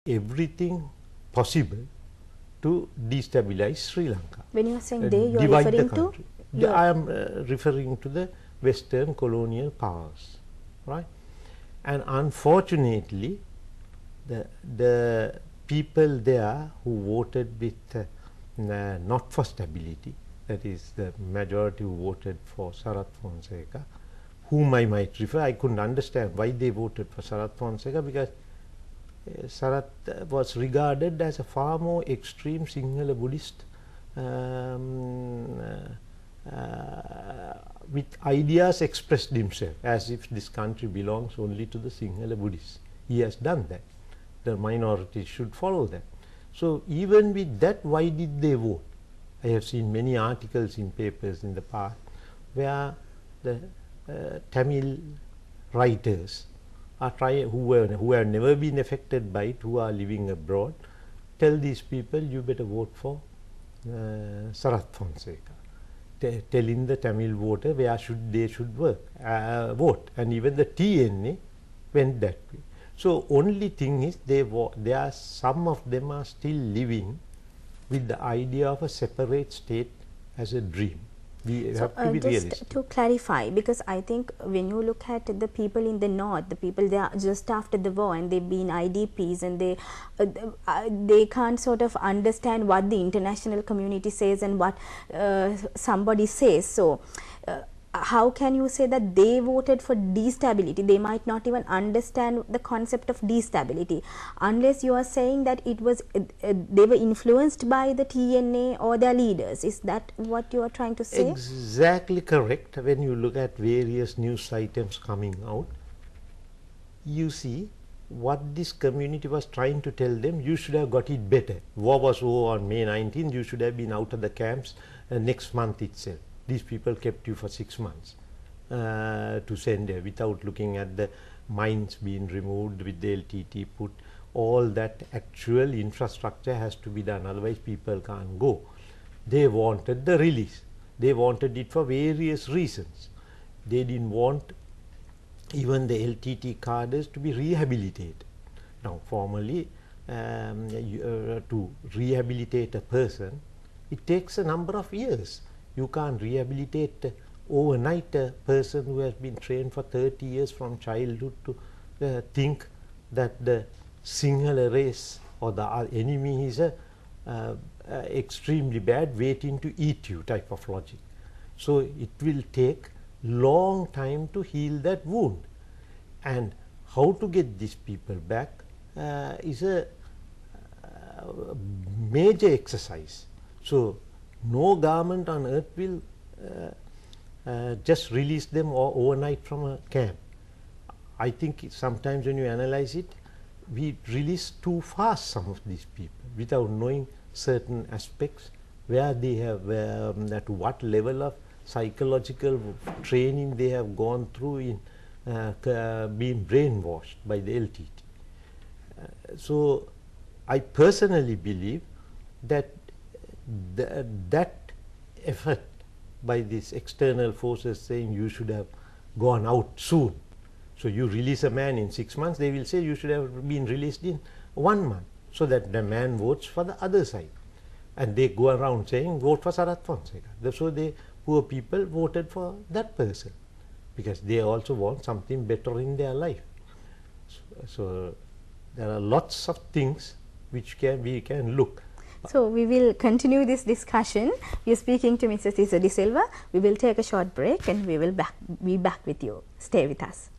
everything possible to destabilize Sri Lanka. When you are saying they, you are referring to? I am referring to the Western colonial powers, right? And unfortunately, the people there who voted with not for stability, that is the majority who voted for Sarath Fonseka, whom I might refer. I couldn't understand why they voted for Sarath Fonseka, because Sarath was regarded as a far more extreme Sinhala Buddhist with ideas expressed himself as if this country belongs only to the Sinhala Buddhists. He has done that. The minorities should follow that. So even with that, why did they vote? I have seen many articles in papers in the past where the Tamil writers are who have never been affected by it, who are living abroad, tell these people, you better vote for Sarath Fonseka, telling the Tamil voter where they should vote, and even the TNA went that way. So only thing is, some of them are still living with the idea of a separate state as a dream. We have to be realistic. Just to clarify, because I think when you look at the people in the north, the people there just after the war, and they've been IDPs, and they can't sort of understand what the international community says and what somebody says. So how can you say that they voted for destability? They might not even understand the concept of destability, unless you are saying that it was they were influenced by the TNA or their leaders. Is that what you are trying to say? Exactly correct. When you look at various news items coming out, you see what this community was trying to tell them: you should have got it better. War was over on May 19th. You should have been out of the camps next month itself. These people kept you for 6 months to send there without looking at the mines being removed with the LTT put. All that actual infrastructure has to be done, otherwise people can't go. They wanted the release. They wanted it for various reasons. They didn't want even the LTT cadres to be rehabilitated. Now formally, to rehabilitate a person, it takes a number of years. You can't rehabilitate overnight a person who has been trained for 30 years from childhood to think that the Sinhala race or the enemy is extremely bad, waiting to eat you type of logic. So it will take long time to heal that wound, and how to get these people back is a major exercise. So no government on earth will just release them overnight from a camp. I think sometimes when you analyze it, we release too fast some of these people without knowing certain aspects, where they have, at what level of psychological training they have gone through in being brainwashed by the LTT. So I personally believe that that effort by these external forces saying you should have gone out soon. So you release a man in 6 months, they will say you should have been released in 1 month, so that the man votes for the other side. And they go around saying vote for Sarath Fonseka. So the poor people voted for that person because they also want something better in their life. So there are lots of things which we can look. So we will continue this discussion. We are speaking to Mr. Tissa De Silva. We will take a short break and we will be back with you. Stay with us.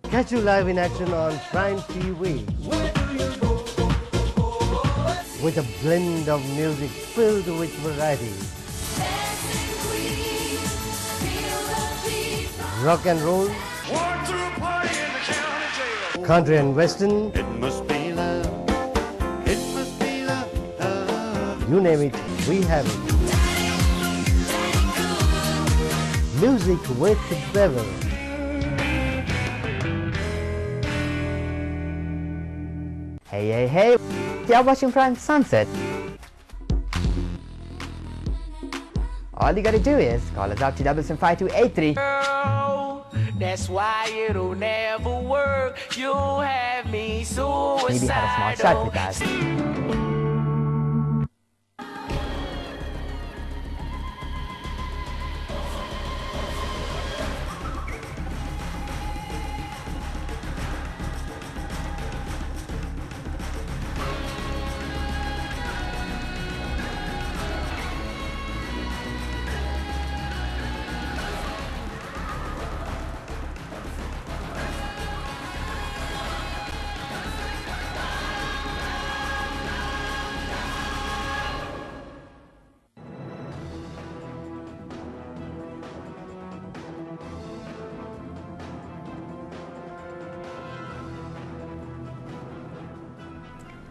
Catch you live in action on Prime TV with a blend of music filled with variety. Rock and roll, country and western, It must be love, it must be love. you name it, we have it. Music with Bevel. Hey, hey, hey, you're watching Prime Sunset. All you gotta do is call us up to 772-5283. That's why it'll never work. You have me suicidal. Maybe have a small chat with us.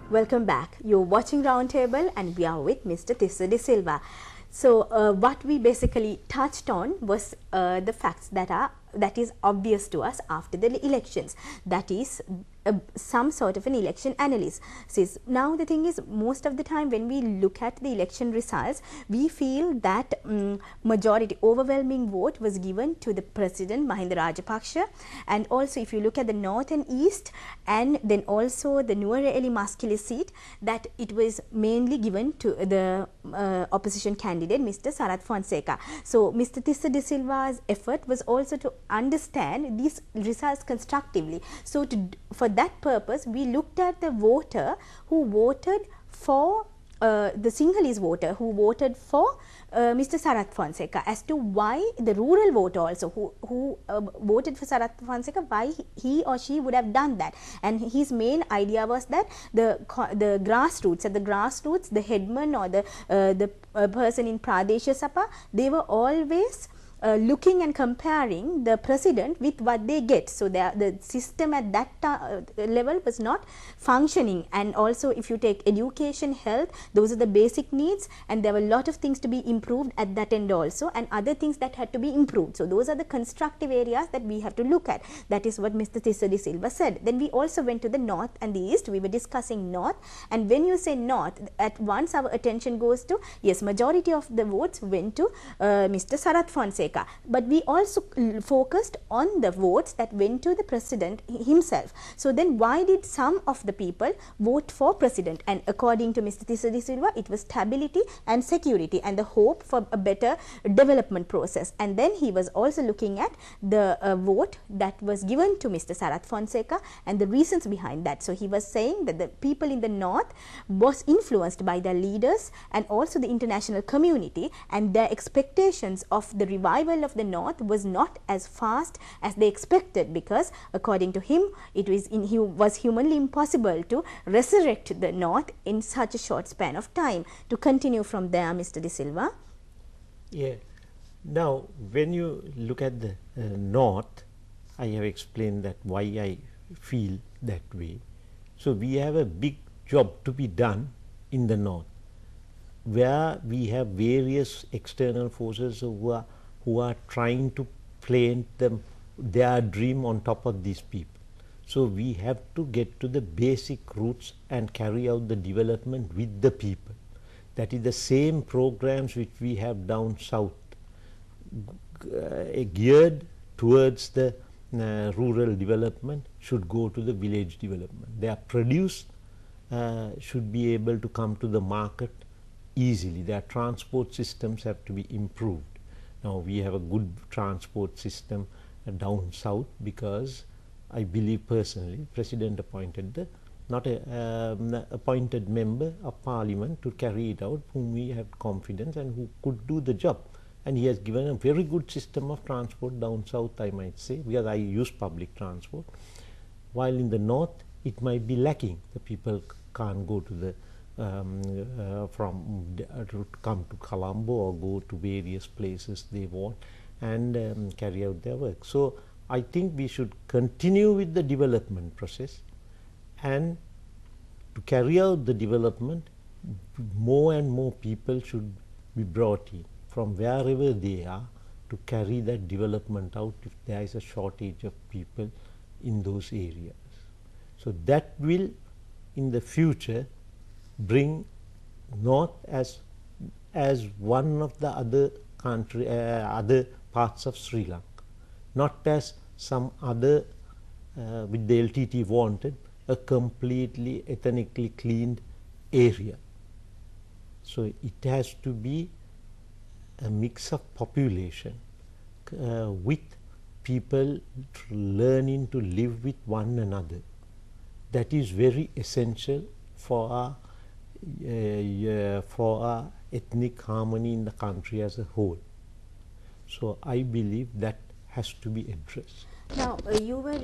Welcome back. You're watching Roundtable and we are with Mr. Tissa De Silva. So what we basically touched on was the facts that is obvious to us after the elections. That is some sort of an election analysis. Now the thing is, most of the time when we look at the election results, we feel that majority, overwhelming vote was given to the President Mahinda Rajapaksa, and also if you look at the North and East and then also the Nuwara Elimaskili seat, that it was mainly given to the opposition candidate Mr. Sarath Fonseca. So Mr. Tissa De Silva's effort was also to understand these results constructively. So for that purpose, we looked at the voter who voted for the Sinhalese voter who voted for Mr. Sarath Fonseca, as to why the rural voter also who voted for Sarath Fonseca, why he or she would have done that. And his main idea was that the grassroots, the headman or the person in Pradesha Sapa, they were always looking and comparing the president with what they get. So the system at that level was not functioning. And also if you take education, health, those are the basic needs, and there were a lot of things to be improved at that end also, and other things that had to be improved. So those are the constructive areas that we have to look at. That is what Mr. Tissa De Silva said. Then we also went to the North and the East. We were discussing North, and when you say North, at once our attention goes to, yes, majority of the votes went to Mr. Sarath Fonseca. But we also focused on the votes that went to the president himself. So then why did some of the people vote for president? And according to Mr. Tissa De Silva, it was stability and security and the hope for a better development process. And then he was also looking at the vote that was given to Mr. Sarath Fonseca and the reasons behind that. So he was saying that the people in the North was influenced by their leaders and also the international community, and their expectations of the revival of the North was not as fast as they expected, because according to him it was humanly impossible to resurrect the North in such a short span of time. To continue from there, Mr. De Silva. Yeah. Now when you look at the North, I have explained that why I feel that way. So we have a big job to be done in the North, where we have various external forces who are trying to plant their dream on top of these people. So we have to get to the basic roots and carry out the development with the people. That is the same programs which we have down south, geared towards the rural development, should go to the village development. Their produce should be able to come to the market easily. Their transport systems have to be improved. Now we have a good transport system down south, because I believe personally President appointed appointed member of parliament to carry it out, whom we have confidence and who could do the job. And he has given a very good system of transport down south, I might say, because I use public transport. While in the north it might be lacking. The people can't go to the come to Colombo or go to various places they want and carry out their work. So I think we should continue with the development process, and to carry out the development, more and more people should be brought in from wherever they are to carry that development out if there is a shortage of people in those areas. So that will in the future bring North as one of the other country, other parts of Sri Lanka, not as some other with the LTT wanted, a completely ethnically cleaned area. So it has to be a mix of population with people learning to live with one another. That is very essential for our ethnic harmony in the country as a whole. So I believe that has to be addressed. Now, you were